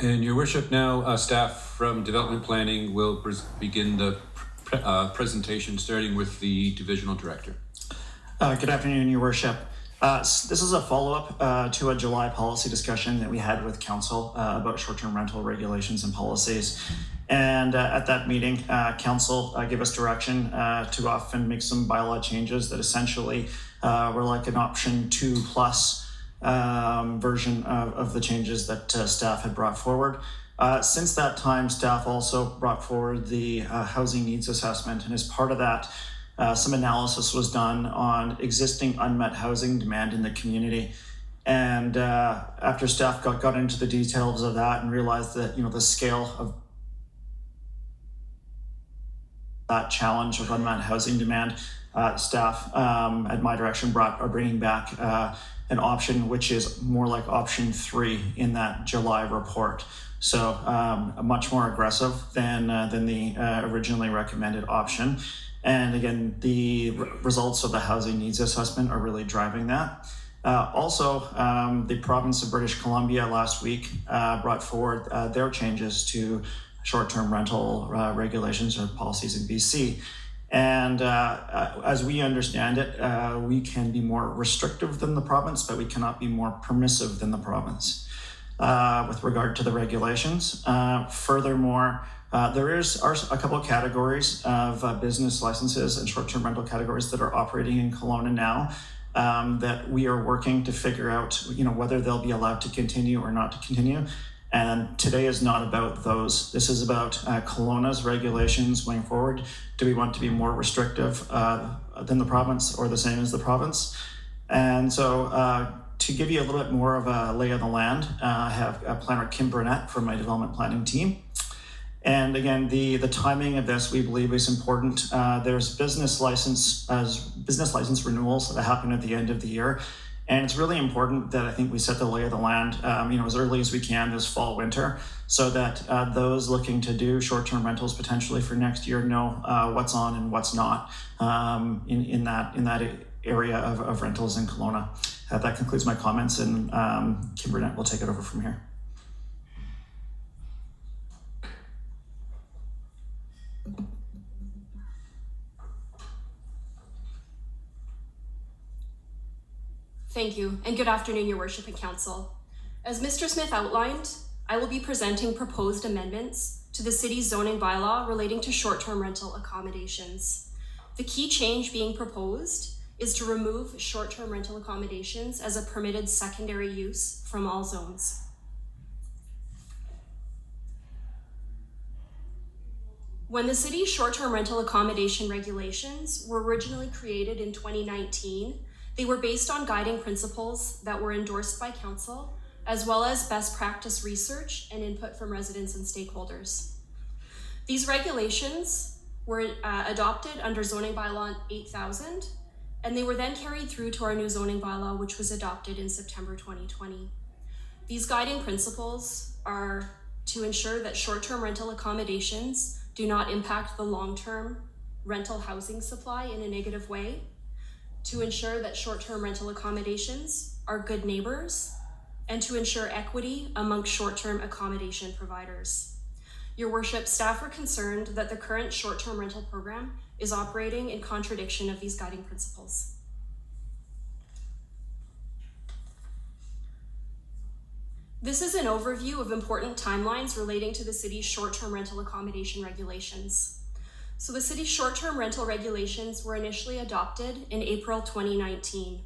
And Your Worship, now staff from Development Planning will begin the presentation, starting with the Divisional Director. Good afternoon, Your Worship. This is a follow-up to a July policy discussion that we had with Council about short-term rental regulations and policies. And at that meeting, Council gave us direction to often make some bylaw changes that essentially were like an option 2+ version of the changes that staff had brought forward. Since that time, staff also brought forward the housing needs assessment, and as part of that, some analysis was done on existing unmet housing demand in the community. And after staff got into the details of that and realized that the scale of that challenge of unmet housing demand, staff at my direction are bringing back an option which is more like option 3 in that July report. So much more aggressive than the originally recommended option. And again, the results of the housing needs assessment are really driving that. Also, the province of British Columbia last week brought forward their changes to short-term rental regulations or policies in BC. And as we understand it, we can be more restrictive than the province, but we cannot be more permissive than the province with regard to the regulations. Furthermore, there are a couple of categories of business licenses and short-term rental categories that are operating in Kelowna now that we are working to figure out, whether they'll be allowed to continue or not to continue. And today is not about those. This is about Kelowna's regulations going forward. Do we want to be more restrictive than the province or the same as the province? And so to give you a little bit more of a lay of the land, I have planner Kim Burnett from my development planning team. And again, the timing of this, we believe, is important. There's business license renewals that happen at the end of the year. And it's really important that I think we set the lay of the land, as early as we can this fall, winter, so that those looking to do short-term rentals potentially for next year know what's on and what's not in that area of rentals in Kelowna. That concludes my comments, and Kim Burnett will take it over from here. Thank you, and good afternoon, Your Worship and Council. As Mr. Smith outlined, I will be presenting proposed amendments to the city's zoning bylaw relating to short-term rental accommodations. The key change being proposed is to remove short-term rental accommodations as a permitted secondary use from all zones. When the city's short-term rental accommodation regulations were originally created in 2019, they were based on guiding principles that were endorsed by Council, as well as best practice research and input from residents and stakeholders. These regulations were adopted under zoning bylaw 8000, and they were then carried through to our new zoning bylaw, which was adopted in September 2020. These guiding principles are to ensure that short-term rental accommodations do not impact the long-term rental housing supply in a negative way, to ensure that short-term rental accommodations are good neighbors, and to ensure equity amongst short-term accommodation providers. Your Worship, staff are concerned that the current short-term rental program is operating in contradiction of these guiding principles. This is an overview of important timelines relating to the city's short-term rental accommodation regulations. So the city's short-term rental regulations were initially adopted in April 2019.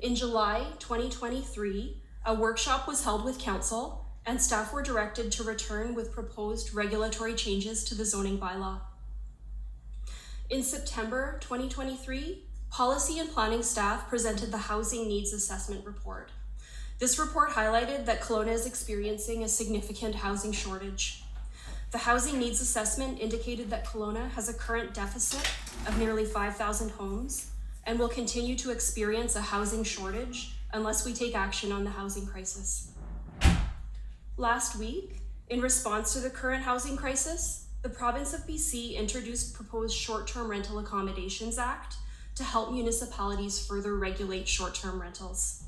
In July 2023, a workshop was held with Council, and staff were directed to return with proposed regulatory changes to the zoning bylaw. In September 2023, policy and planning staff presented the Housing Needs Assessment Report. This report highlighted that Kelowna is experiencing a significant housing shortage. The Housing Needs Assessment indicated that Kelowna has a current deficit of nearly 5,000 homes and will continue to experience a housing shortage unless we take action on the housing crisis. Last week, in response to the current housing crisis, the province of BC introduced proposed Short-Term Rental Accommodations Act to help municipalities further regulate short-term rentals.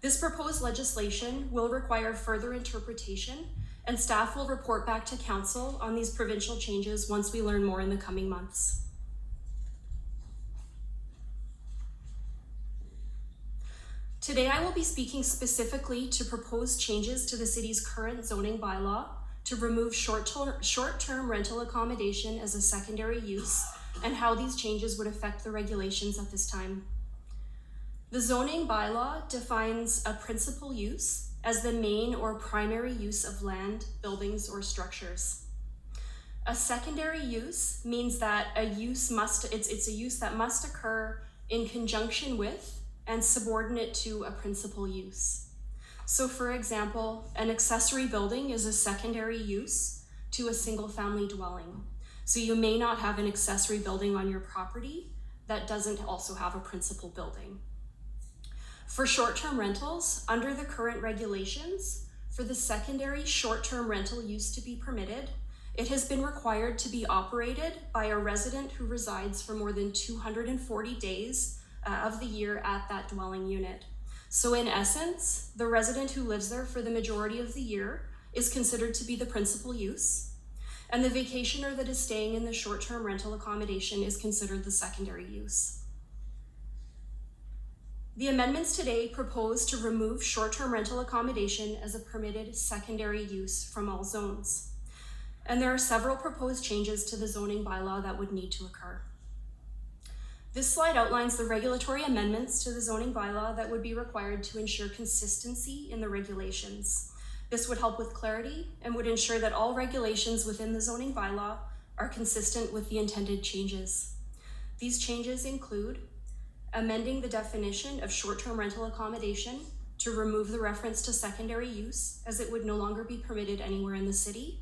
This proposed legislation will require further interpretation, and staff will report back to council on these provincial changes once we learn more in the coming months. Today, I will be speaking specifically to proposed changes to the city's current zoning bylaw to remove short-term rental accommodation as a secondary use and how these changes would affect the regulations at this time. The zoning bylaw defines a principal use as the main or primary use of land, buildings, or structures. A secondary use means that it's a use that must occur in conjunction with and subordinate to a principal use. So for example, an accessory building is a secondary use to a single family dwelling. So you may not have an accessory building on your property that doesn't also have a principal building. For short-term rentals, under the current regulations, for the secondary short-term rental use to be permitted, it has been required to be operated by a resident who resides for more than 240 days of the year at that dwelling unit. So in essence, the resident who lives there for the majority of the year is considered to be the principal use, and the vacationer that is staying in the short-term rental accommodation is considered the secondary use. The amendments today propose to remove short-term rental accommodation as a permitted secondary use from all zones. And there are several proposed changes to the zoning bylaw that would need to occur. This slide outlines the regulatory amendments to the zoning bylaw that would be required to ensure consistency in the regulations. This would help with clarity and would ensure that all regulations within the zoning bylaw are consistent with the intended changes. These changes include amending the definition of short-term rental accommodation to remove the reference to secondary use, as it would no longer be permitted anywhere in the city,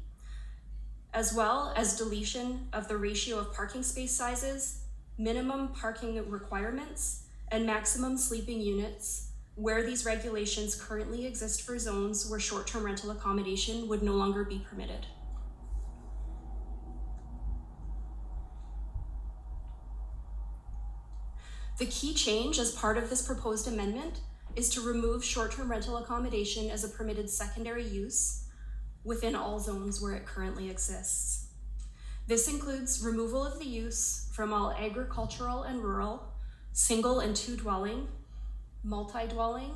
as well as deletion of the ratio of parking space sizes, minimum parking requirements, and maximum sleeping units, where these regulations currently exist for zones where short-term rental accommodation would no longer be permitted. The key change as part of this proposed amendment is to remove short-term rental accommodation as a permitted secondary use within all zones where it currently exists. This includes removal of the use from all agricultural and rural, single and two dwelling, multi-dwelling,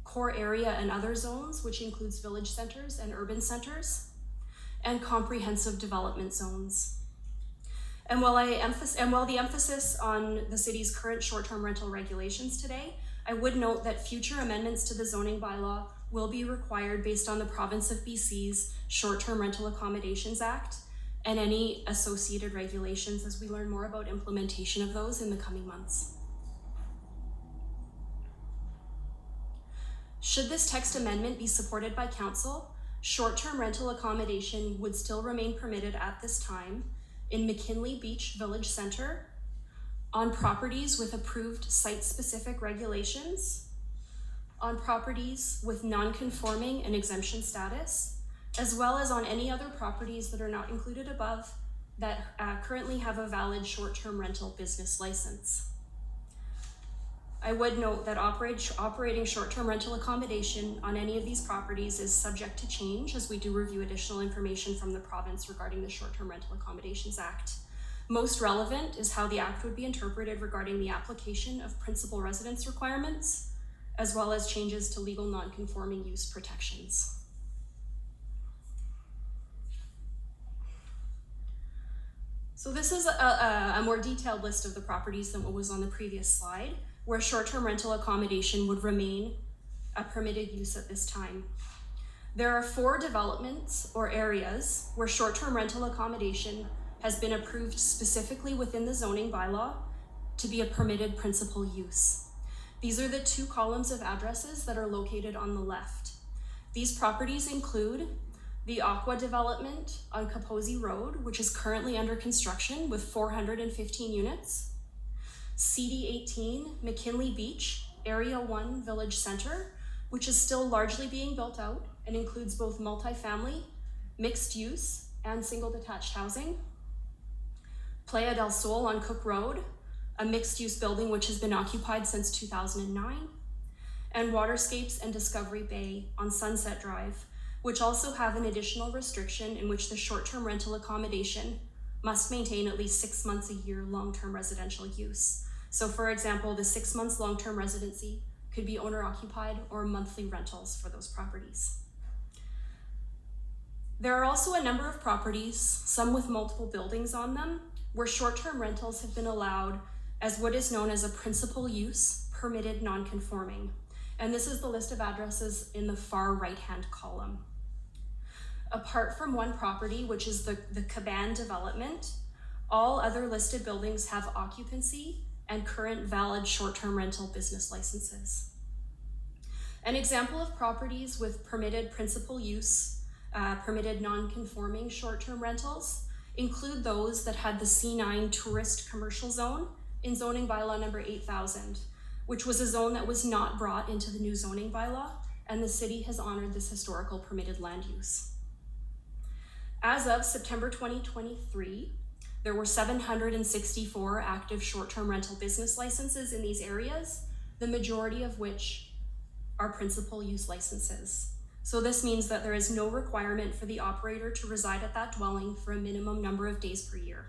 core area and other zones, which includes village centers and urban centers, and comprehensive development zones. And while the emphasis on the city's current short-term rental regulations today, I would note that future amendments to the zoning bylaw will be required based on the province of BC's Short-Term Rental Accommodations Act and any associated regulations as we learn more about implementation of those in the coming months. Should this text amendment be supported by council, short-term rental accommodation would still remain permitted at this time in McKinley Beach Village Center, on properties with approved site-specific regulations, on properties with non-conforming and exemption status, as well as on any other properties that are not included above that currently have a valid short-term rental business license. I would note that operating short-term rental accommodation on any of these properties is subject to change as we do review additional information from the province regarding the Short-Term Rental Accommodations Act. Most relevant is how the Act would be interpreted regarding the application of principal residence requirements, as well as changes to legal non-conforming use protections. So this is a more detailed list of the properties than what was on the previous slide, where short-term rental accommodation would remain a permitted use at this time. There are 4 developments or areas where short-term rental accommodation has been approved specifically within the zoning bylaw to be a permitted principal use. These are the 2 columns of addresses that are located on the left. These properties include the Aqua development on Kaposi Road, which is currently under construction with 415 units. CD18 McKinley Beach, Area 1 Village Center, which is still largely being built out and includes both multifamily, mixed use, and single detached housing. Playa del Sol on Cook Road, a mixed use building which has been occupied since 2009. and Waterscapes and Discovery Bay on Sunset Drive, which also have an additional restriction in which the short-term rental accommodation must maintain at least 6 months a year long-term residential use. So for example, the 6 months long-term residency could be owner-occupied or monthly rentals for those properties. There are also a number of properties, some with multiple buildings on them, where short-term rentals have been allowed as what is known as a principal use permitted non-conforming. And this is the list of addresses in the far right-hand column. Apart from one property, which is the Caban development, all other listed buildings have occupancy and current valid short-term rental business licenses. An example of properties with permitted principal use, permitted non-conforming short-term rentals include those that had the C9 tourist commercial zone in zoning bylaw number 8000, which was a zone that was not brought into the new zoning bylaw, and the city has honored this historical permitted land use. As of September 2023, there were 764 active short-term rental business licenses in these areas, the majority of which are principal use licenses. So this means that there is no requirement for the operator to reside at that dwelling for a minimum number of days per year.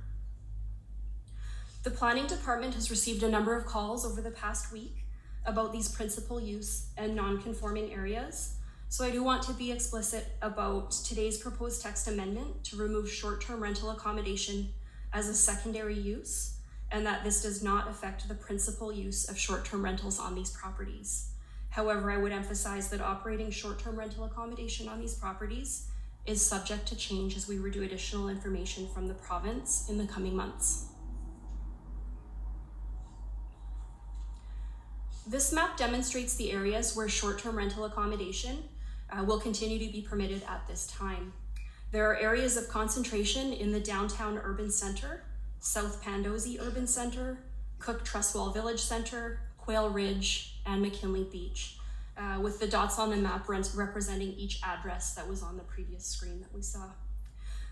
The planning department has received a number of calls over the past week about these principal use and non-conforming areas. So I do want to be explicit about today's proposed text amendment to remove short-term rental accommodation as a secondary use, and that this does not affect the principal use of short-term rentals on these properties. However, I would emphasize that operating short-term rental accommodation on these properties is subject to change as we review additional information from the province in the coming months. This map demonstrates the areas where short-term rental accommodation will continue to be permitted at this time. There are areas of concentration in the downtown urban center, South Pandosy Urban Center, Cook Trustwell Village Center, Quail Ridge, and McKinley Beach, with the dots on the map representing each address that was on the previous screen that we saw.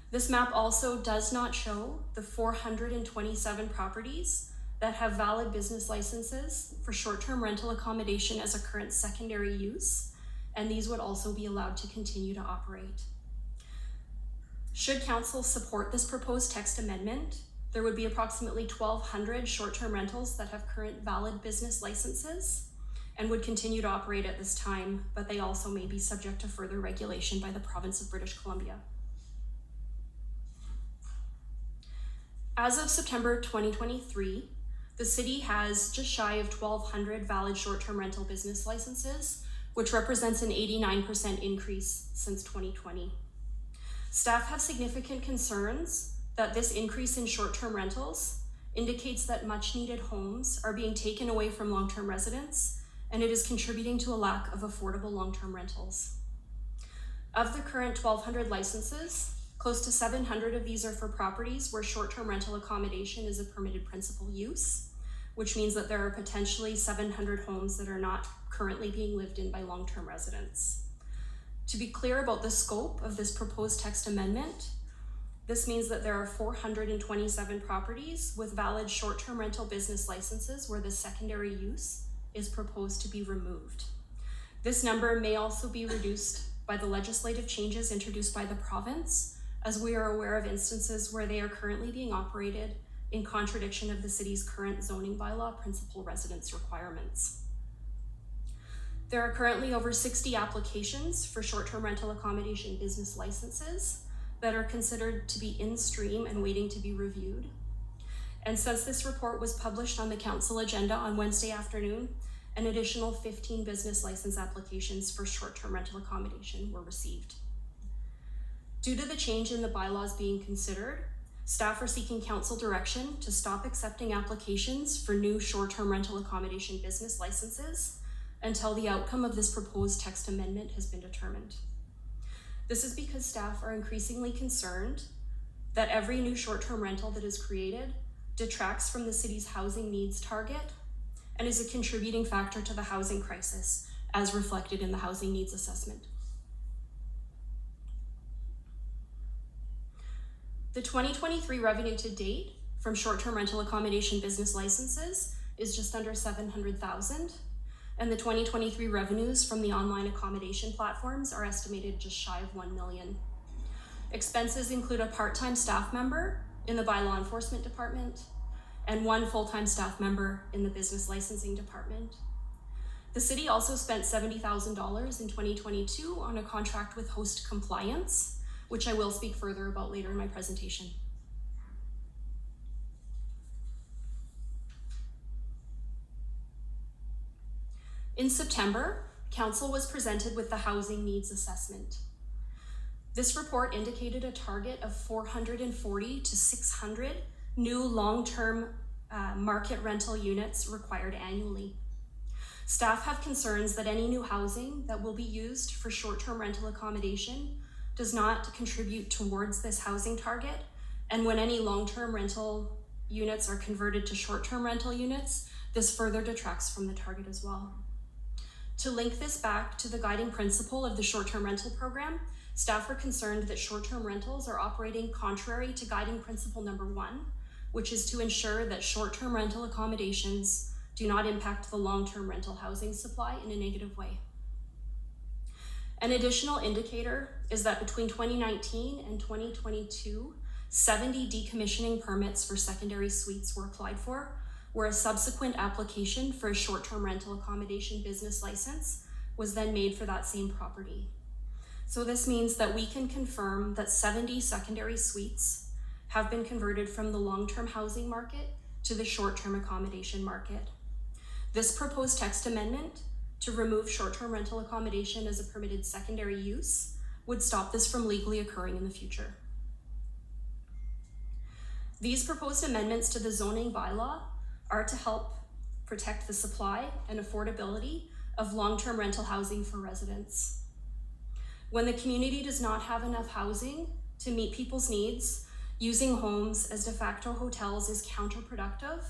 This map also does not show the 427 properties that have valid business licenses for short-term rental accommodation as a current secondary use, and these would also be allowed to continue to operate. Should council support this proposed text amendment, there would be approximately 1,200 short-term rentals that have current valid business licenses and would continue to operate at this time, but they also may be subject to further regulation by the province of British Columbia. As of September 2023, the city has just shy of 1,200 valid short-term rental business licenses, which represents an 89% increase since 2020. Staff have significant concerns that this increase in short-term rentals indicates that much-needed homes are being taken away from long-term residents, and it is contributing to a lack of affordable long-term rentals. Of the current 1,200 licenses, close to 700 of these are for properties where short-term rental accommodation is a permitted principal use, which means that there are potentially 700 homes that are not currently being lived in by long-term residents. To be clear about the scope of this proposed text amendment, this means that there are 427 properties with valid short-term rental business licenses where the secondary use is proposed to be removed. This number may also be reduced by the legislative changes introduced by the province, as we are aware of instances where they are currently being operated in contradiction of the city's current zoning bylaw principal residence requirements. There are currently over 60 applications for short-term rental accommodation business licenses that are considered to be in stream and waiting to be reviewed. And since this report was published on the council agenda on Wednesday afternoon, an additional 15 business license applications for short-term rental accommodation were received. Due to the change in the bylaws being considered, staff are seeking council direction to stop accepting applications for new short-term rental accommodation business licenses until the outcome of this proposed text amendment has been determined. This is because staff are increasingly concerned that every new short-term rental that is created detracts from the city's housing needs target and is a contributing factor to the housing crisis, as reflected in the housing needs assessment. The 2023 revenue to date from short-term rental accommodation business licenses is just under $700,000. and the 2023 revenues from the online accommodation platforms are estimated just shy of $1 million. Expenses include a part-time staff member in the bylaw enforcement department and 1 full-time staff member in the business licensing department. The city also spent $70,000 in 2022 on a contract with Host Compliance, which I will speak further about later in my presentation. In September, Council was presented with the Housing Needs Assessment. This report indicated a target of 440 to 600 new long-term market rental units required annually. Staff have concerns that any new housing that will be used for short-term rental accommodation does not contribute towards this housing target, and when any long-term rental units are converted to short-term rental units, this further detracts from the target as well. To link this back to the guiding principle of the short-term rental program, staff are concerned that short-term rentals are operating contrary to guiding principle number 1, which is to ensure that short-term rental accommodations do not impact the long-term rental housing supply in a negative way. An additional indicator is that between 2019 and 2022, 70 decommissioning permits for secondary suites were applied for, where a subsequent application for a short-term rental accommodation business license was then made for that same property. So this means that we can confirm that 70 secondary suites have been converted from the long-term housing market to the short-term accommodation market. This proposed text amendment to remove short-term rental accommodation as a permitted secondary use would stop this from legally occurring in the future. These proposed amendments to the zoning bylaw are to help protect the supply and affordability of long-term rental housing for residents. When the community does not have enough housing to meet people's needs, using homes as de facto hotels is counterproductive,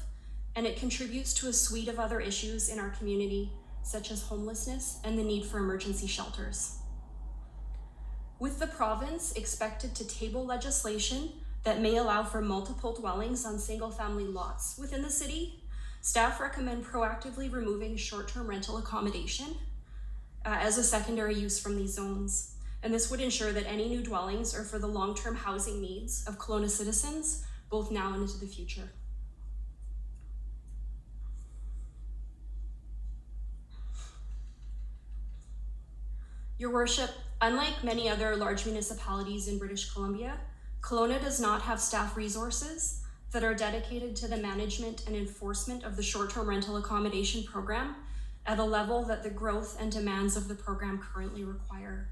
and it contributes to a suite of other issues in our community, such as homelessness and the need for emergency shelters. With the province expected to table legislation that may allow for multiple dwellings on single-family lots within the city, staff recommend proactively removing short-term rental accommodation as a secondary use from these zones. And this would ensure that any new dwellings are for the long-term housing needs of Kelowna citizens, both now and into the future. Your Worship, unlike many other large municipalities in British Columbia, Kelowna does not have staff resources that are dedicated to the management and enforcement of the short-term rental accommodation program at a level that the growth and demands of the program currently require.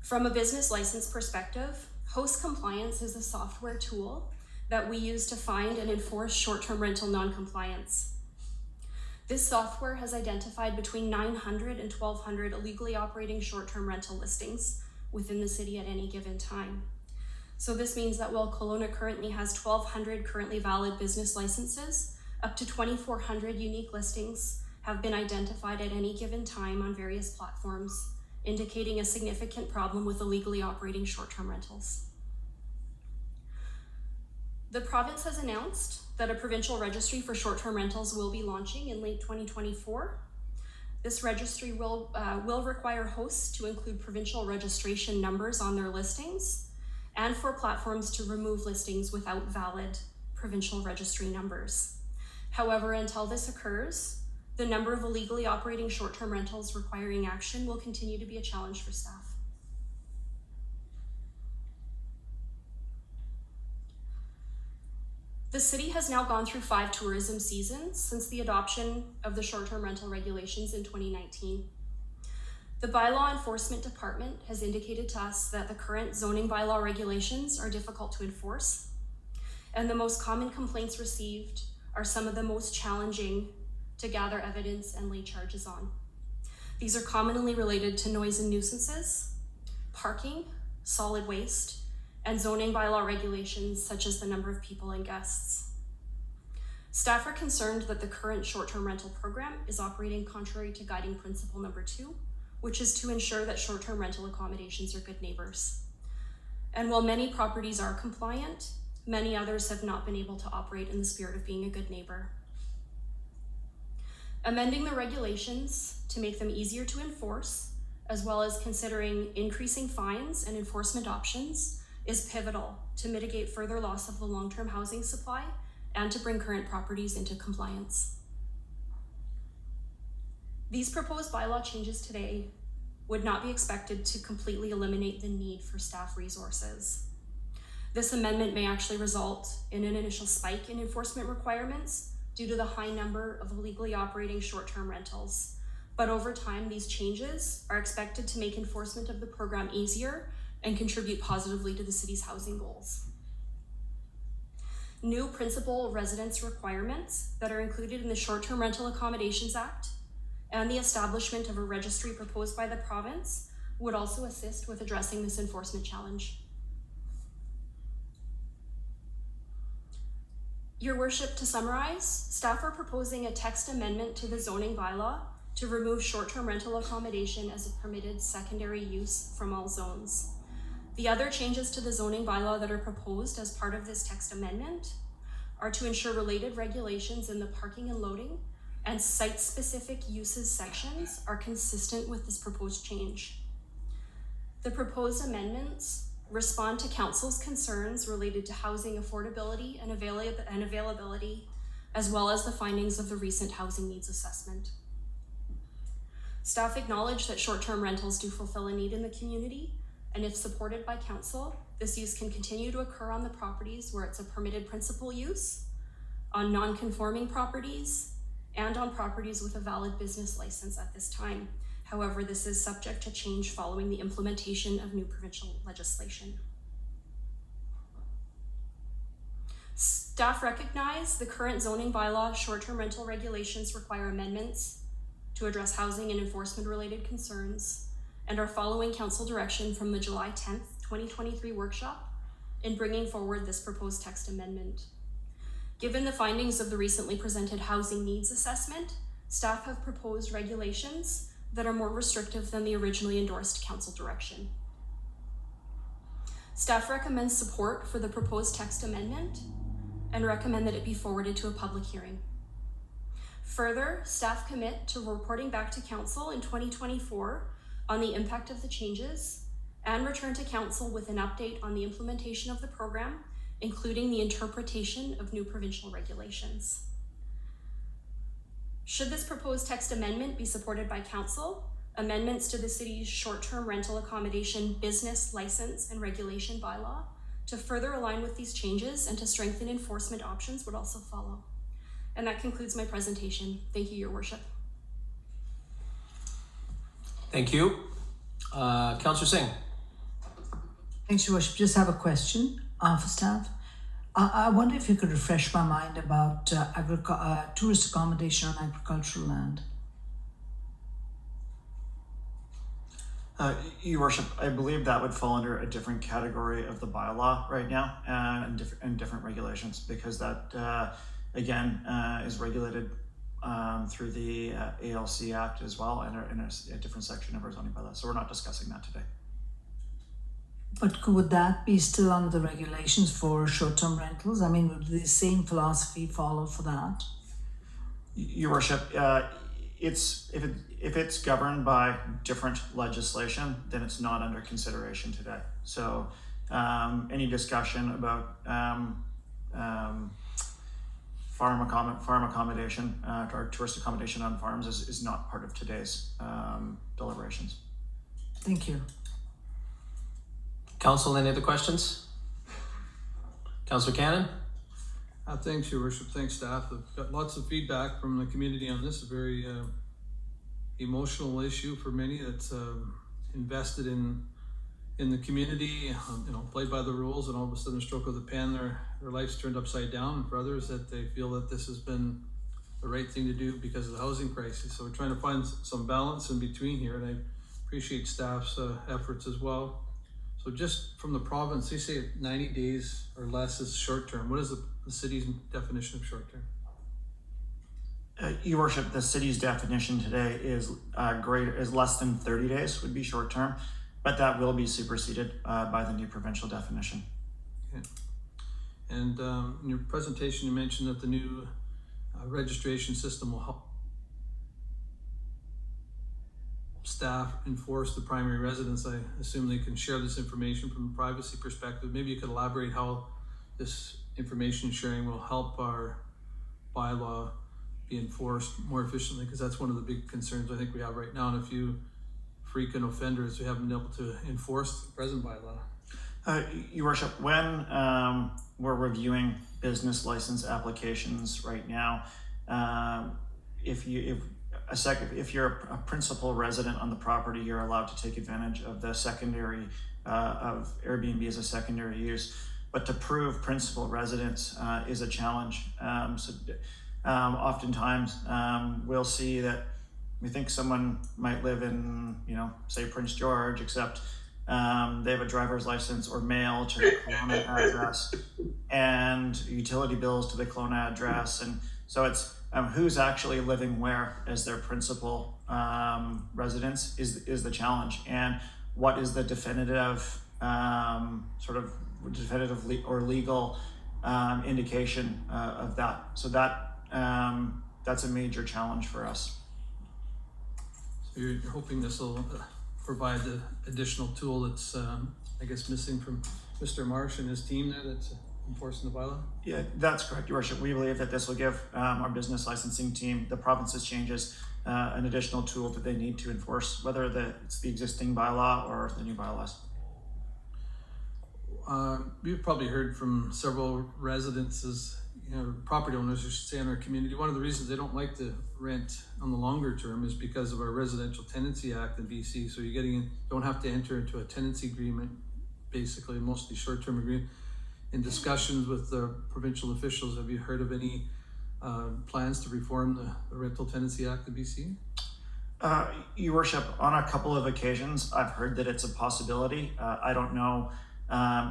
From a business license perspective, Host Compliance is a software tool that we use to find and enforce short-term rental non-compliance. This software has identified between 900 and 1,200 illegally operating short-term rental listings within the city at any given time. So this means that while Kelowna currently has 1,200 currently valid business licenses, up to 2,400 unique listings have been identified at any given time on various platforms, indicating a significant problem with illegally operating short-term rentals. The province has announced that a provincial registry for short-term rentals will be launching in late 2024. This registry will require hosts to include provincial registration numbers on their listings, and for platforms to remove listings without valid provincial registry numbers. However, until this occurs, the number of illegally operating short-term rentals requiring action will continue to be a challenge for staff. The city has now gone through 5 tourism seasons since the adoption of the short-term rental regulations in 2019. The bylaw enforcement department has indicated to us that the current zoning bylaw regulations are difficult to enforce, and the most common complaints received are some of the most challenging to gather evidence and lay charges on. These are commonly related to noise and nuisances, parking, solid waste, and zoning bylaw regulations such as the number of people and guests. Staff are concerned that the current short-term rental program is operating contrary to guiding principle number 2, which is to ensure that short-term rental accommodations are good neighbors. And while many properties are compliant, many others have not been able to operate in the spirit of being a good neighbor. Amending the regulations to make them easier to enforce, as well as considering increasing fines and enforcement options, is pivotal to mitigate further loss of the long-term housing supply and to bring current properties into compliance. These proposed bylaw changes today would not be expected to completely eliminate the need for staff resources. This amendment may actually result in an initial spike in enforcement requirements due to the high number of illegally operating short-term rentals. But over time, these changes are expected to make enforcement of the program easier and contribute positively to the city's housing goals. New principal residence requirements that are included in the Short-Term Rental Accommodations Act and the establishment of a registry proposed by the province would also assist with addressing this enforcement challenge. Your Worship, to summarize, staff are proposing a text amendment to the zoning bylaw to remove short-term rental accommodation as a permitted secondary use from all zones. The other changes to the zoning bylaw that are proposed as part of this text amendment are to ensure related regulations in the parking and loading and site-specific uses sections are consistent with this proposed change. The proposed amendments respond to Council's concerns related to housing affordability and availability, as well as the findings of the recent housing needs assessment. Staff acknowledge that short-term rentals do fulfill a need in the community, and if supported by Council, this use can continue to occur on the properties where it's a permitted principal use, on non-conforming properties, and on properties with a valid business license at this time. However, this is subject to change following the implementation of new provincial legislation. Staff recognize the current zoning bylaw short-term rental regulations require amendments to address housing and enforcement related concerns and are following Council direction from the July 10th, 2023 workshop in bringing forward this proposed text amendment. Given the findings of the recently presented housing needs assessment, staff have proposed regulations that are more restrictive than the originally endorsed Council direction. Staff recommends support for the proposed text amendment and recommend that it be forwarded to a public hearing. Further, staff commit to reporting back to Council in 2024 on the impact of the changes and return to Council with an update on the implementation of the program, including the interpretation of new provincial regulations. Should this proposed text amendment be supported by Council, amendments to the city's short-term rental accommodation business license and regulation bylaw to further align with these changes and to strengthen enforcement options would also follow. And that concludes my presentation. Thank you, Your Worship. Thank you. Councillor Singh. Thanks, Your Worship. Just have a question for staff. I wonder if you could refresh my mind about tourist accommodation on agricultural land. Your Worship, I believe that would fall under a different category of the bylaw right now and different regulations, because that, again, is regulated through the ALC Act as well and in a different section of our zoning bylaw. So we're not discussing that today. But would that be still under the regulations for short-term rentals? I mean, would the same philosophy follow for that? Your Worship, if it's governed by different legislation, then it's not under consideration today. So any discussion about farm accommodation or tourist accommodation on farms is not part of today's deliberations. Thank you. Council, any other questions? Councillor Cannon? Thanks, Your Worship. Thanks, staff. I've got lots of feedback from the community on this. A very emotional issue for many that's invested in the community, played by the rules, and all of a sudden, a stroke of the pen, their life's turned upside down. And for others, that they feel that this has been the right thing to do because of the housing crisis. So we're trying to find some balance in between here, and I appreciate staff's efforts as well. So just from the province, they say 90 days or less is short term. What is the city's definition of short term? Your Worship, the city's definition today is less than 30 days would be short term, but that will be superseded by the new provincial definition. Okay. And in your presentation, you mentioned that the new registration system will help staff enforce the primary residence, I assume they can share this information from a privacy perspective. Maybe you could elaborate how this information sharing will help our bylaw be enforced more efficiently, because that's one of the big concerns I think we have right now, and a few frequent offenders we haven't been able to enforce the present bylaw. Your Worship, when we're reviewing business license applications right now, if you're a principal resident on the property, you're allowed to take advantage of the secondary of Airbnb as a secondary use. But to prove principal residence is a challenge. Oftentimes we'll see that we think someone might live in, say Prince George, except they have a driver's license or mail to the Kelowna address and utility bills to the Kelowna address. And so it's who's actually living where as their principal residence is the challenge. And what is the definitive or legal indication of that? So that's a major challenge for us. So you're hoping this will provide the additional tool that's, I guess, missing from Mr. Marsh and his team there that's enforcing the bylaw? Yeah, that's correct, Your Worship. We believe that this will give our business licensing team, the province's changes, an additional tool that they need to enforce, whether it's the existing bylaw or the new bylaws. We've probably heard from several residences, property owners, I should say, in our community. One of the reasons they don't like to rent on the longer term is because of our Residential Tenancy Act in BC. So don't have to enter into a tenancy agreement, basically, mostly short-term agreement. In discussions with the provincial officials, have you heard of any plans to reform the Rental Tenancy Act in BC? Your Worship, on a couple of occasions, I've heard that it's a possibility. I don't know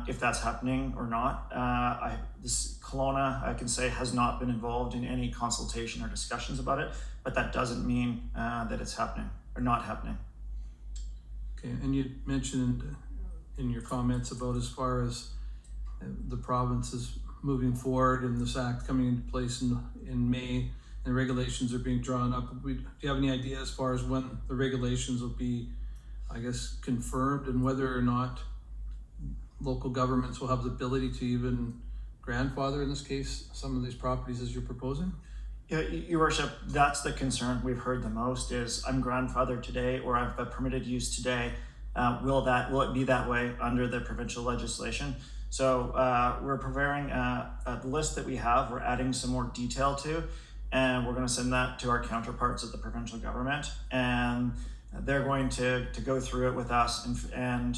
if that's happening or not. Kelowna, I can say, has not been involved in any consultation or discussions about it, but that doesn't mean that it's happening or not happening. Okay, and you mentioned in your comments about as far as the province is moving forward and this act coming into place in May, and regulations are being drawn up. Do you have any idea as far as when the regulations will be, I guess, confirmed, and whether or not local governments will have the ability to even grandfather, in this case, some of these properties as you're proposing? Yeah, Your Worship, that's the concern we've heard the most is I'm grandfathered today or I have a permitted use today. Will it be that way under the provincial legislation? So we're preparing a list that we have, we're adding some more detail to, and we're going to send that to our counterparts at the provincial government, and they're going to go through it with us and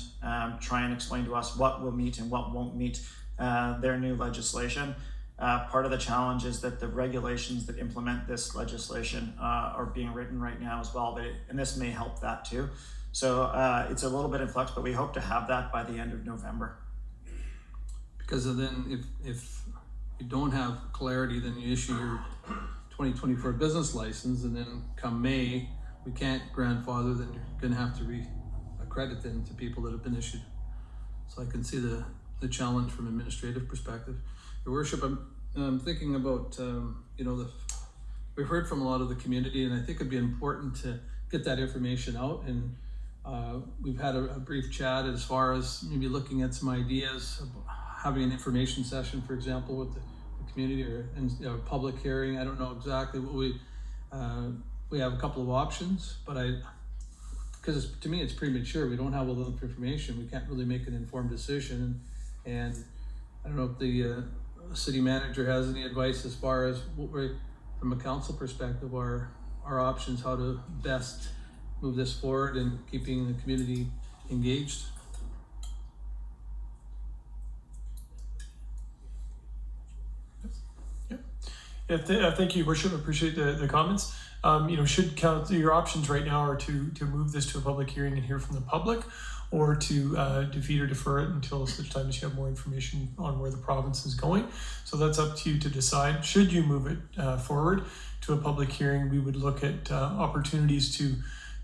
try and explain to us what will meet and what won't meet their new legislation. Part of the challenge is that the regulations that implement this legislation are being written right now as well, and this may help that too. So it's a little bit in flux, but we hope to have that by the end of November. Because then if you don't have clarity, then you issue your 2024 business license, and then come May, we can't grandfather, then you're going to have to re-accredit them to people that have been issued. So I can see the challenge from an administrative perspective. Your Worship, I'm thinking about, we've heard from a lot of the community, and I think it'd be important to get that information out. And we've had a brief chat as far as maybe looking at some ideas of having an information session, for example, with the community or a public hearing. I don't know exactly what we have a couple of options, but because to me it's premature. We don't have all the information. We can't really make an informed decision. And I don't know if the city manager has any advice as far as what from a council perspective, our options, how to best move this forward and keeping the community engaged. Thank you, Your Worship. I appreciate the comments. Should count your options right now are to move this to a public hearing and hear from the public, or to defeat or defer it until such time as you have more information on where the province is going. So that's up to you to decide. Should you move it forward to a public hearing, we would look at opportunities to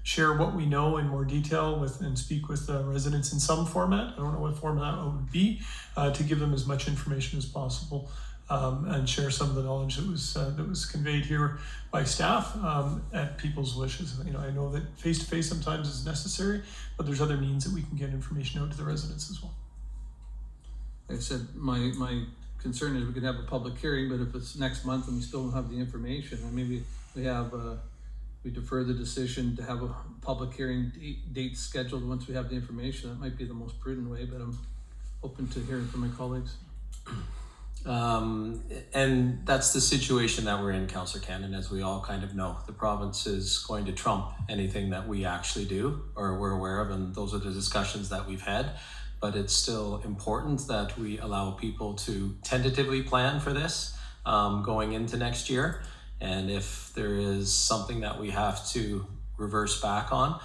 share what we know in more detail and speak with residents in some format. I don't know what format that would be, to give them as much information as possible. and share some of the knowledge that was conveyed here by staff at people's wishes. I know that face-to-face sometimes is necessary, but there's other means that we can get information out to the residents as well. Like I said, my concern is we could have a public hearing, but if it's next month and we still don't have the information, then maybe we defer the decision to have a public hearing date scheduled once we have the information. That might be the most prudent way, but I'm open to hearing from my colleagues. And that's the situation that we're in, Councillor Cannon, as we all kind of know. The province is going to trump anything that we actually do or we're aware of, and those are the discussions that we've had. But it's still important that we allow people to tentatively plan for this going into next year. And if there is something that we have to reverse back on,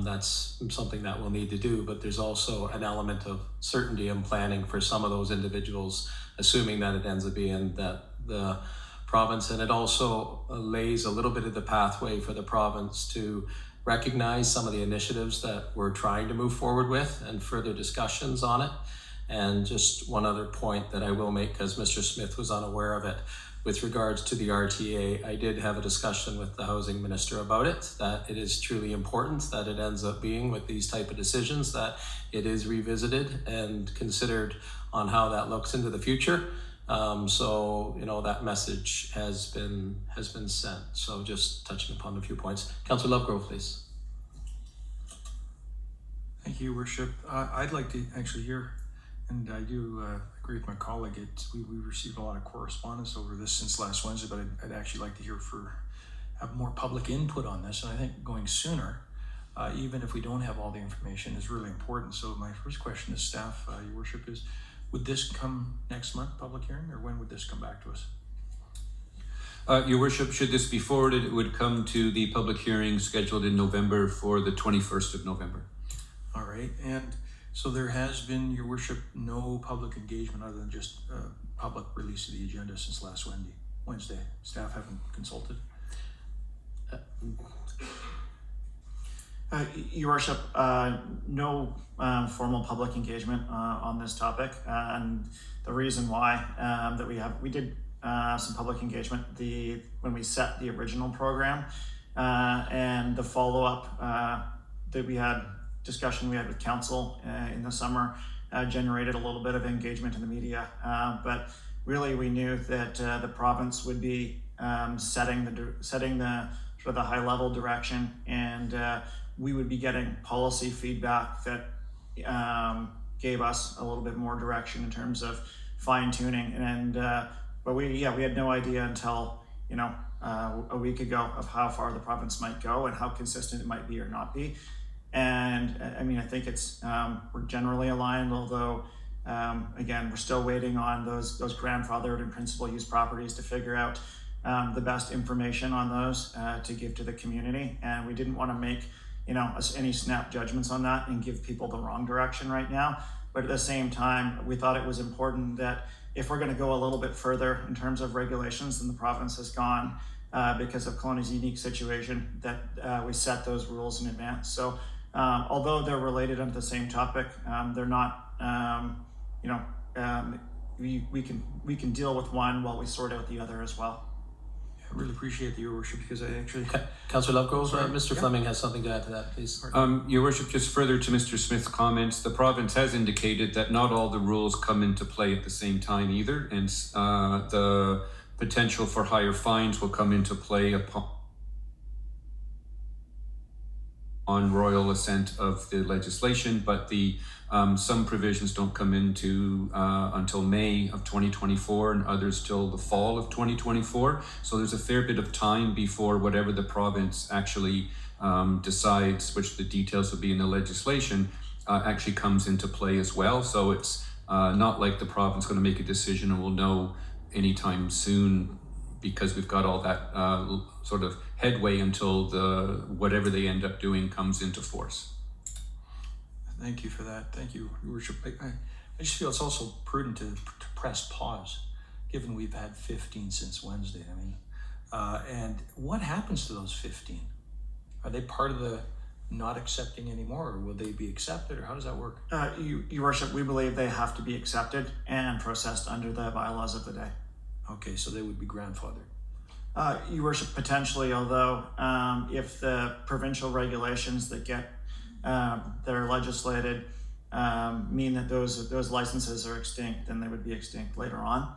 that's something that we'll need to do. But there's also an element of certainty and planning for some of those individuals, assuming that it ends up being that the province, and it also lays a little bit of the pathway for the province to recognize some of the initiatives that we're trying to move forward with and further discussions on it. And just one other point that I will make, because Mr. Smith was unaware of it, with regards to the RTA, I did have a discussion with the housing minister about it, that it is truly important that it ends up being with these type of decisions, that it is revisited and considered on how that looks into the future. So that message has been sent. So just touching upon a few points. Councillor Lovegrove, please. Thank you, Worship. I'd like to actually hear, and I do agree with my colleague. We received a lot of correspondence over this since last Wednesday, but I'd actually like to have more public input on this. And I think going sooner, even if we don't have all the information, is really important. So my first question to staff, Your Worship, is: would this come next month, public hearing, or when would this come back to us? Your Worship, should this be forwarded, it would come to the public hearing scheduled in November for the 21st of November. All right, and so there has been, Your Worship, no public engagement other than just public release of the agenda since last Wednesday. Staff haven't consulted? Your Worship, no formal public engagement on this topic, and the reason why we did some public engagement when we set the original program, and the follow-up that we had with council in the summer generated a little bit of engagement in the media, but really we knew that the province would be setting the sort of the high level direction, and we would be getting policy feedback that gave us a little bit more direction in terms of fine tuning. And but we had no idea until a week ago of how far the province might go and how consistent it might be or not be. And I think it's we're generally aligned, although again, we're still waiting on those grandfathered and principal use properties to figure out the best information on those to give to the community. And we didn't want to make any snap judgments on that and give people the wrong direction right now. But at the same time, we thought it was important that if we're going to go a little bit further in terms of regulations than the province has gone because of Kelowna's unique situation, that we set those rules in advance. So although they're related under the same topic, they're not, we can deal with one while we sort out the other as well. I really appreciate Your Worship, because I actually... Councillor Lovegrove, Mr. Fleming has something to add to that, please. Your Worship, just further to Mr. Smith's comments, the province has indicated that not all the rules come into play at the same time either, and the potential for higher fines will come into play on royal assent of the legislation, but the some provisions don't come into until May of 2024, and others till the fall of 2024. So there's a fair bit of time before whatever the province actually decides, which the details will be in the legislation, actually comes into play as well. So it's not like the province is going to make a decision and we'll know anytime soon, because we've got all that sort of headway until whatever they end up doing comes into force. Thank you for that. Thank you, Your Worship. I just feel it's also prudent to press pause, given we've had 15 since Wednesday. And what happens to those 15? Are they part of the not accepting anymore, or will they be accepted, or how does that work? Your Worship, we believe they have to be accepted and processed under the bylaws of the day. Okay, so they would be grandfathered. Your worship, potentially, although if the provincial regulations that get that are legislated mean that those licenses are extinct, then they would be extinct later on.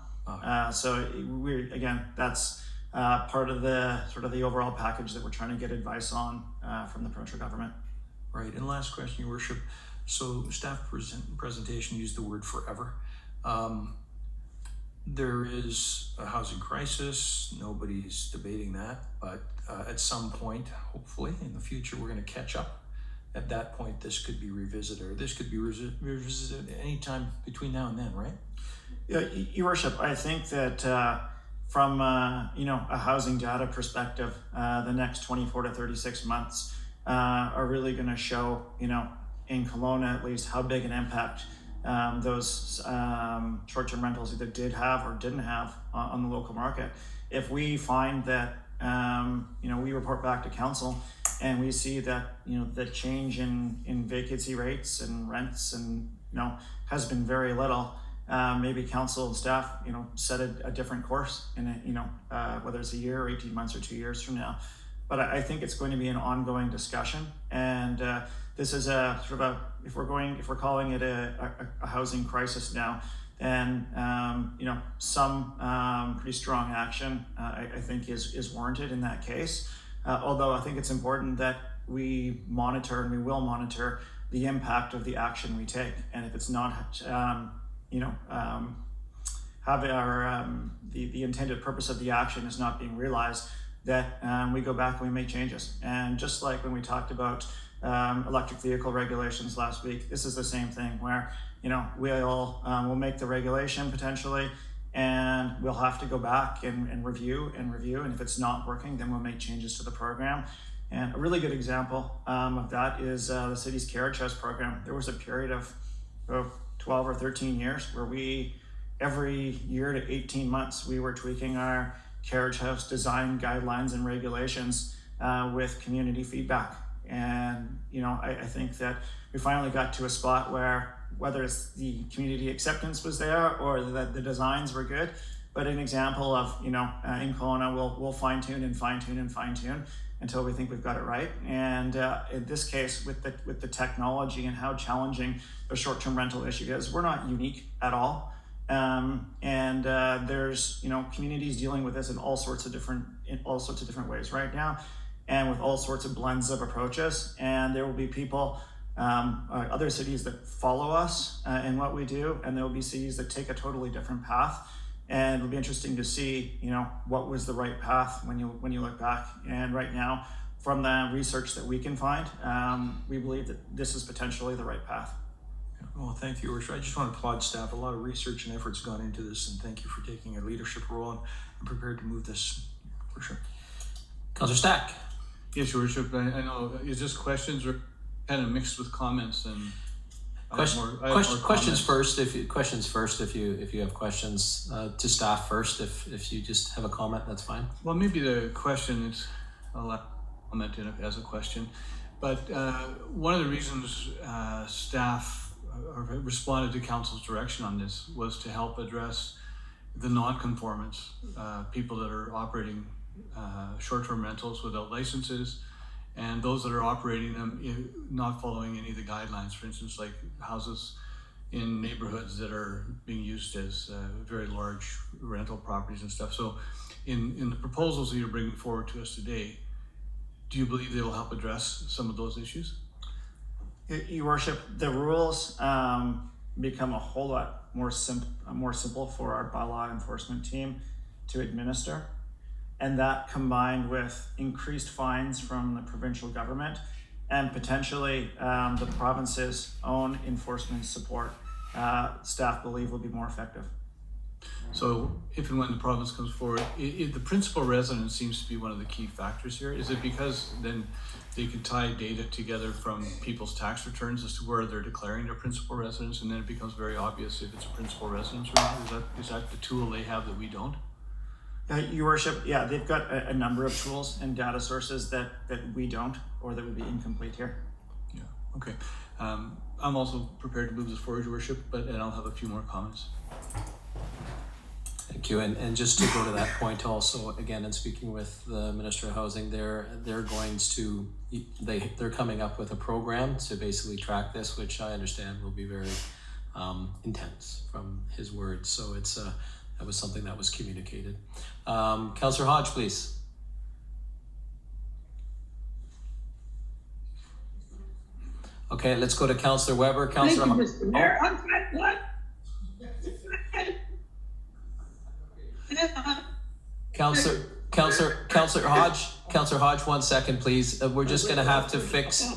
So we again, that's part of the sort of the overall package that we're trying to get advice on from the provincial government. Right, and last question, Your Worship. So staff presentation used the word forever. There is a housing crisis, nobody's debating that, but at some point, hopefully in the future, we're going to catch up. At that point, this could be revisited, or this could be revisited anytime between now and then, right? Yeah, Your Worship, I think that from a housing data perspective, the next 24 to 36 months are really going to show, in Kelowna at least, how big an impact those short-term rentals either did have or didn't have on the local market. If we find that, we report back to council and we see that, the change in vacancy rates and rents and, has been very little, maybe council and staff, set a different course in it, whether it's a year or 18 months or 2 years from now. But I think it's going to be an ongoing discussion, and this is a sort of if we're calling it a housing crisis now, then some pretty strong action I think is warranted in that case. Although I think it's important that we monitor, and we will monitor, the impact of the action we take, and if it's not have the intended purpose of the action is not being realized, that we go back and we make changes. And just like when we talked about electric vehicle regulations last week, this is the same thing where we'll make the regulation potentially, and we'll have to go back and review, and if it's not working, then we'll make changes to the program. And a really good example of that is the city's carriage house program. There was a period of 12 or 13 years where every year to 18 months, we were tweaking our carriage house design guidelines and regulations with community feedback. And, I think that we finally got to a spot where, whether it's the community acceptance was there or that the designs were good, but an example of, in Kelowna, we'll fine tune until we think we've got it right. And in this case, with the technology and how challenging the short-term rental issue is, we're not unique at all. There's communities dealing with this in all sorts of different ways right now, and with all sorts of blends of approaches. And there will be people, other cities that follow us in what we do, and there will be cities that take a totally different path. And it'll be interesting to see, what was the right path when you look back. And right now, from the research that we can find, we believe that this is potentially the right path. Well, thank you, Your Worship. I just want to applaud staff. A lot of research and effort's gone into this, and thank you for taking a leadership role, and I'm prepared to move this, for sure. Councillor Stack. Yes, Your Worship. I know it's just questions are kind of mixed with comments, and Questions first. If you have questions to staff first, if you just have a comment, that's fine. Well, maybe the question is, I'll comment in as a question, but one of the reasons staff responded to council's direction on this was to help address the non-conformance, people that are operating short-term rentals without licenses, and those that are operating them not following any of the guidelines. For instance, like houses in neighborhoods that are being used as very large rental properties and stuff. So in the proposals that you're bringing forward to us today, do you believe they will help address some of those issues? Your Worship, the rules become a whole lot more simple for our bylaw enforcement team to administer. And that, combined with increased fines from the provincial government and potentially the province's own enforcement support, staff believe will be more effective. So if and when the province comes forward, the principal residence seems to be one of the key factors here. Is it because then they can tie data together from people's tax returns as to where they're declaring their principal residence, and then it becomes very obvious if it's a principal residence or not? Is that the tool they have that we don't? Your Worship, yeah, they've got a number of tools and data sources that we don't, or that would be incomplete here. Yeah, okay. I'm also prepared to move this forward, Your Worship, and I'll have a few more comments. Thank you. And just to go to that point also, again, in speaking with the Minister of Housing, they're going to, they're coming up with a program to basically track this, which I understand will be very intense from his words. So it's that was something that was communicated. Councillor Hodge, please. Okay, let's go to Councillor Weber. Councillor Thank you, Mr. Mayor. I'm trying what? Councillor Hodge, 1 second, please. We're just going to have to fix.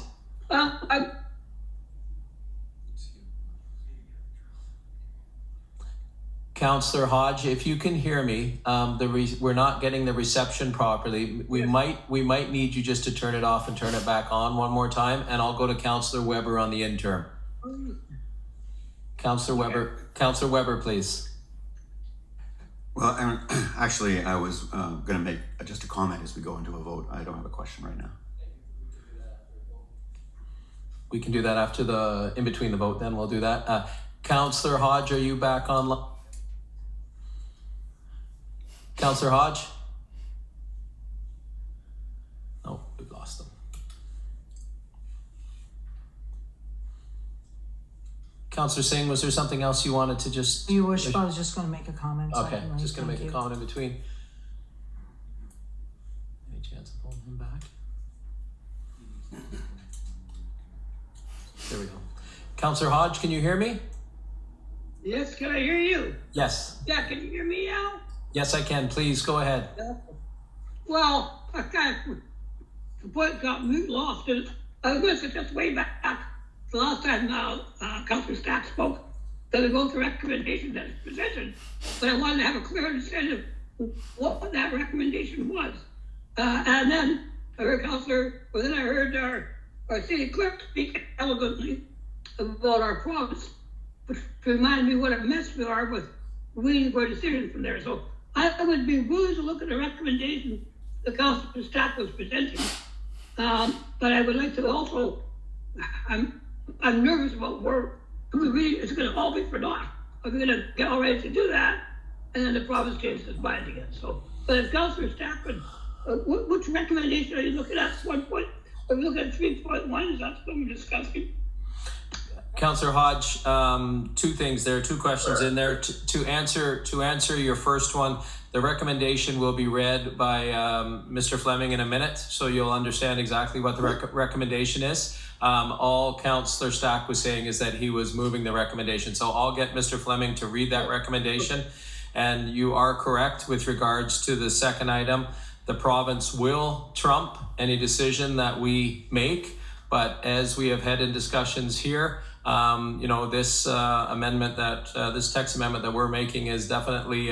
Councillor Hodge, if you can hear me, we're not getting the reception properly. We might need you just to turn it off and turn it back on one more time, and I'll go to Councillor Weber on the interim. Councillor Weber, please. Well, actually, I was going to make just a comment as we go into a vote. I don't have a question right now. We can do that after in between the vote, then we'll do that. Councillor Hodge, are you back on? Councillor Hodge? Oh, we've lost them. Councillor Singh, was there something else you wanted to just... Your Worship, I was just going to make a comment. Okay, just going to make a comment in between. Any chance of pulling him back? There we go. Councillor Hodge, can you hear me? Yes, can I hear you? Yes. Yeah, can you hear me now? Yes, I can. Please go ahead. Well, I kind of, the point got lost. And I was going to suggest way back the last time Councillor Stack spoke that we go through recommendations as presented, but I wanted to have a clear understanding of what that recommendation was. And then I heard then I heard our city clerk speak elegantly about our province, which reminded me what a mess we are with waiting for a decision from there. So I would be willing to look at the recommendation the Councillor Stack was presenting, but I would like to also, I'm nervous about where it's going to all be for naught. Are we going to get all ready to do that, and then the province changes its mind again? So, but if Councillor Stack could, which recommendation are you looking at? 1 point. Are we looking at 3.1? Is that what we're discussing? Councillor Hodge, 2 things there, 2 questions in there. To answer your first one, the recommendation will be read by Mr. Fleming in a minute, so you'll understand exactly what the recommendation is. All Councillor Stack was saying is that he was moving the recommendation, so I'll get Mr. Fleming to read that recommendation. And you are correct with regards to the second item. The province will trump any decision that we make, but as we have had in discussions here, this amendment this text amendment that we're making is definitely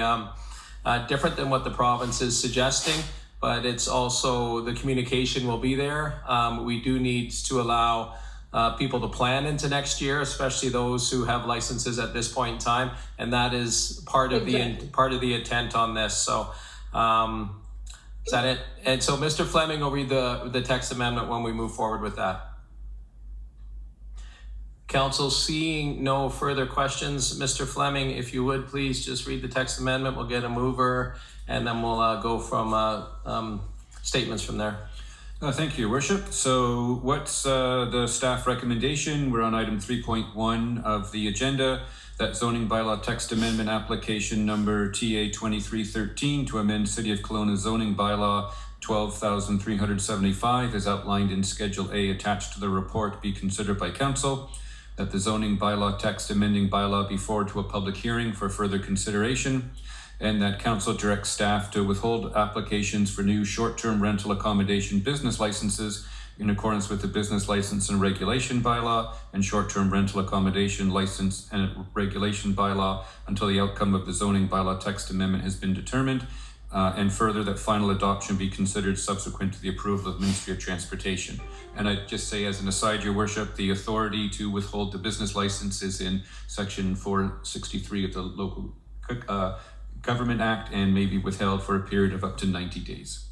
different than what the province is suggesting, but it's also, the communication will be there. We do need to allow people to plan into next year, especially those who have licenses at this point in time, and that is part of the intent on this. So is that it? And so Mr. Fleming will read the text amendment when we move forward with that. Council, seeing no further questions, Mr. Fleming, if you would please just read the text amendment. We'll get a mover, and then we'll go from statements from there. Thank you, Your Worship. So what's the staff recommendation? We're on item 3.1 of the agenda, that zoning bylaw text amendment application number TA 2313 to amend City of Kelowna zoning bylaw 12,375 as outlined in Schedule A attached to the report be considered by Council. That the zoning bylaw text amending bylaw be forwarded to a public hearing for further consideration, and that Council directs staff to withhold applications for new short-term rental accommodation business licenses in accordance with the business license and regulation bylaw and short-term rental accommodation license and regulation bylaw until the outcome of the zoning bylaw text amendment has been determined. And further, that final adoption be considered subsequent to the approval of Ministry of Transportation. And I just say as an aside, Your Worship, the authority to withhold the business license is in Section 463 of the Local Government Act and may be withheld for a period of up to 90 days.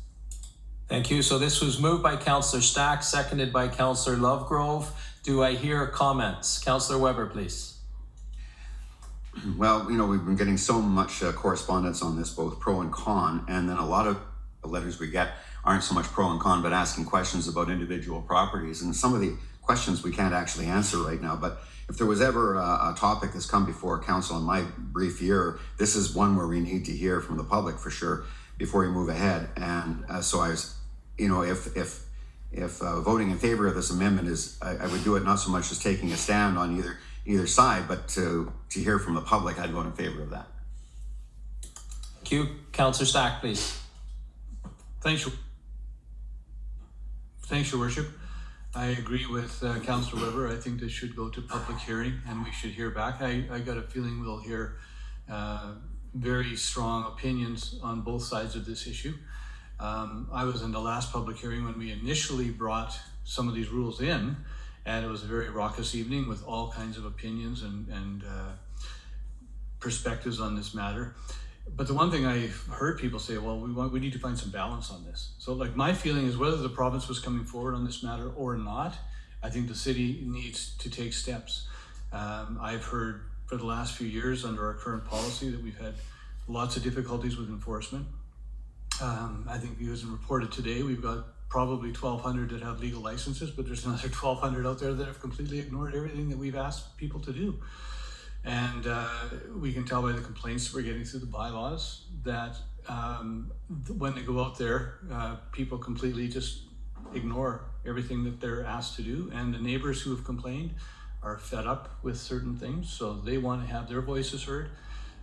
Thank you. So this was moved by Councillor Stack, seconded by Councillor Lovegrove. Do I hear comments? Councillor Weber, please. Well, we've been getting so much correspondence on this, both pro and con, and then a lot of the letters we get aren't so much pro and con, but asking questions about individual properties. And some of the questions we can't actually answer right now. But if there was ever a topic that's come before council in my brief year, this is one where we need to hear from the public for sure before we move ahead. And so I was, if voting in favor of this amendment is, I would do it not so much as taking a stand on either side, but to hear from the public, I'd vote in favor of that. Thank you. Councillor Stack, please. Thanks, Your Worship. I agree with Councillor Weber. I think this should go to public hearing and we should hear back. I got a feeling we'll hear very strong opinions on both sides of this issue. I was in the last public hearing when we initially brought some of these rules in, and it was a very raucous evening with all kinds of opinions and perspectives on this matter. But the one thing I heard people say, well, we need to find some balance on this. So like my feeling is whether the province was coming forward on this matter or not, I think the city needs to take steps. I've heard for the last few years under our current policy that we've had lots of difficulties with enforcement. I think it was reported today, we've got probably 1,200 that have legal licenses, but there's another 1,200 out there that have completely ignored everything that we've asked people to do. And we can tell by the complaints that we're getting through the bylaws that when they go out there, people completely just ignore everything that they're asked to do. And the neighbors who have complained are fed up with certain things, so they want to have their voices heard.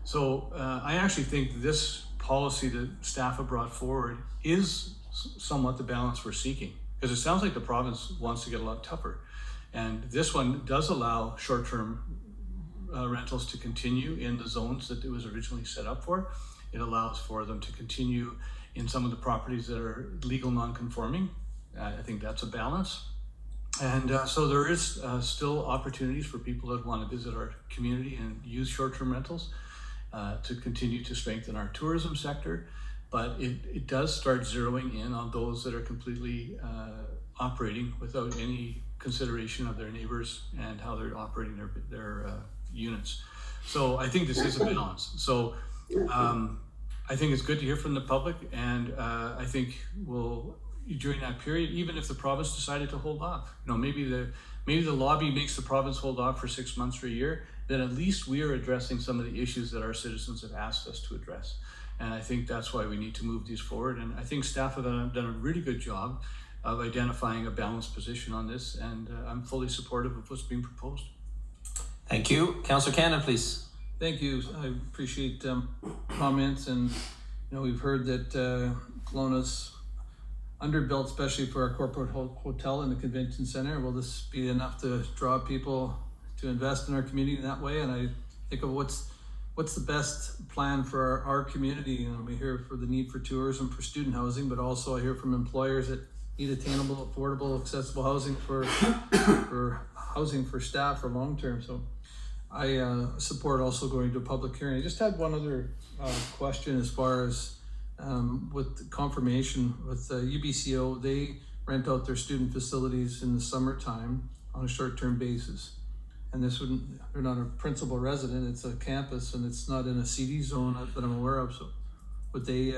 So I actually think this policy that staff have brought forward is somewhat the balance we're seeking, because it sounds like the province wants to get a lot tougher. And this one does allow short-term rentals to continue in the zones that it was originally set up for. It allows for them to continue in some of the properties that are legal non-conforming. I think that's a balance. And so there is still opportunities for people that want to visit our community and use short-term rentals to continue to strengthen our tourism sector. But it does start zeroing in on those that are completely operating without any consideration of their neighbors and how they're operating their units. So I think this is a balance. So I think it's good to hear from the public, and I think we'll, during that period, even if the province decided to hold off, maybe the lobby makes the province hold off for 6 months or a year, then at least we are addressing some of the issues that our citizens have asked us to address. And I think that's why we need to move these forward. And I think staff have done a really good job of identifying a balanced position on this, and I'm fully supportive of what's being proposed. Thank you. Councillor Cannon, please. Thank you. I appreciate comments, and we've heard that Kelowna's underbuilt, especially for our corporate hotel and the convention center. Will this be enough to draw people to invest in our community in that way? And I think of what's the best plan for our community. We hear for the need for tourism, for student housing, but also I hear from employers that need attainable, affordable, accessible housing for housing for staff for long term. So I support also going to a public hearing. I just had one other question as far as with confirmation with UBCO. They rent out their student facilities in the summertime on a short-term basis. And they're not a principal resident, it's a campus, and it's not in a CD zone that I'm aware of. So would they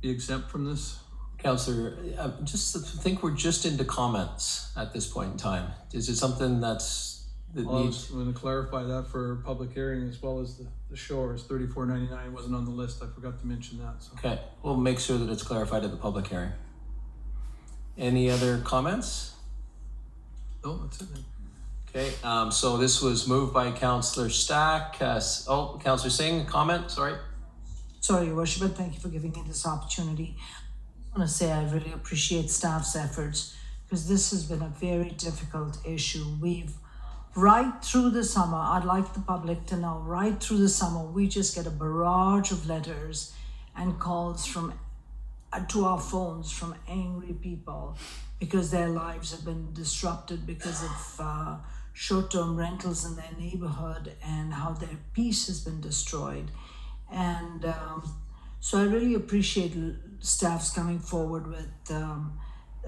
be exempt from this? Councillor, just think we're just into comments at this point in time. Is it something that needs? I'm going to clarify that for public hearing, as well as the shores. $34.99 wasn't on the list. I forgot to mention that. So. Okay, we'll make sure that it's clarified at the public hearing. Any other comments? No, that's it then. Okay, so this was moved by Councillor Stack. Councillor Singh, comment, sorry. Sorry, Your Worship, but thank you for giving me this opportunity. I want to say I really appreciate staff's efforts, because this has been a very difficult issue. We've, right through the summer, I'd like the public to know, right through the summer, we just get a barrage of letters and calls to our phones from angry people because their lives have been disrupted because of short-term rentals in their neighborhood and how their peace has been destroyed. And so I really appreciate staff's coming forward with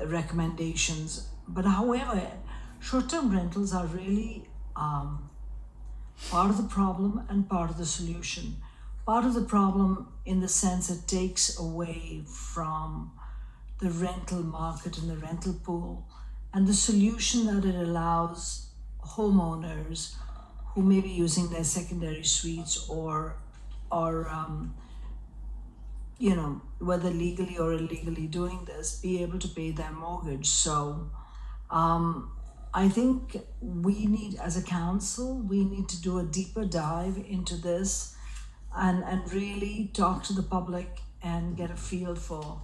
recommendations. But however, short-term rentals are really part of the problem and part of the solution. Part of the problem in the sense it takes away from the rental market and the rental pool, and the solution that it allows homeowners who may be using their secondary suites or whether legally or illegally doing this, be able to pay their mortgage. So I think we need, as a council, we need to do a deeper dive into this and really talk to the public and get a feel for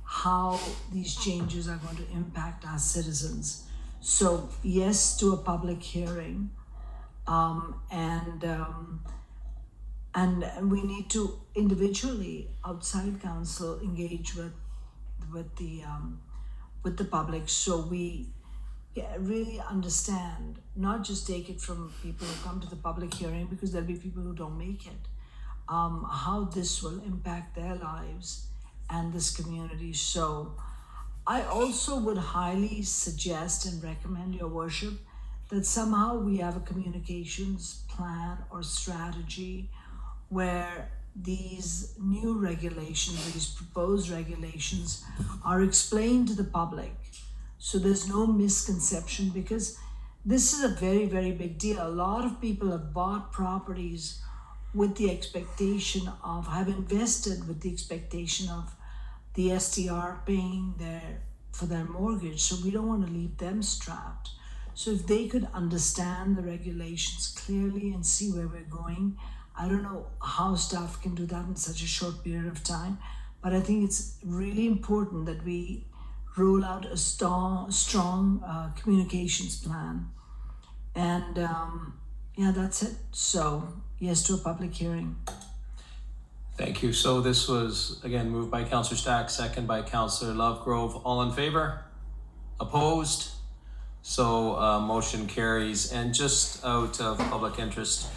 how these changes are going to impact our citizens. So yes to a public hearing, and we need to individually outside council engage with the public, so we really understand, not just take it from people who come to the public hearing, because there'll be people who don't make it, how this will impact their lives and this community. So I also would highly suggest and recommend, Your Worship, that somehow we have a communications plan or strategy where these new regulations, these proposed regulations, are explained to the public, so there's no misconception, because this is a very, very big deal. A lot of people have bought properties with the expectation of, have invested with the expectation of the STR paying for their mortgage, so we don't want to leave them strapped. So if they could understand the regulations clearly and see where we're going, I don't know how staff can do that in such a short period of time, but I think it's really important that we roll out a strong communications plan. And that's it. So yes to a public hearing. Thank you. So this was, again, moved by Councillor Stack, second by Councillor Lovegrove. All in favor? Opposed? So motion carries. And just out of public interest,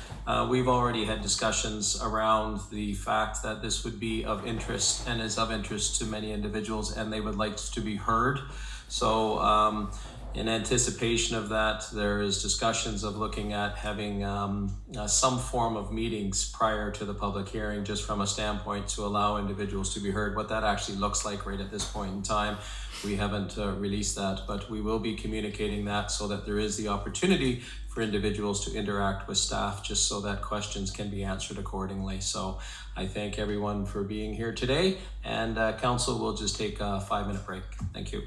we've already had discussions around the fact that this would be of interest and is of interest to many individuals, and they would like to be heard. So in anticipation of that, there is discussions of looking at having some form of meetings prior to the public hearing, just from a standpoint to allow individuals to be heard. What that actually looks like right at this point in time, we haven't released that, but we will be communicating that so that there is the opportunity for individuals to interact with staff, just so that questions can be answered accordingly. So I thank everyone for being here today, and council will just take a 5-minute break. Thank you.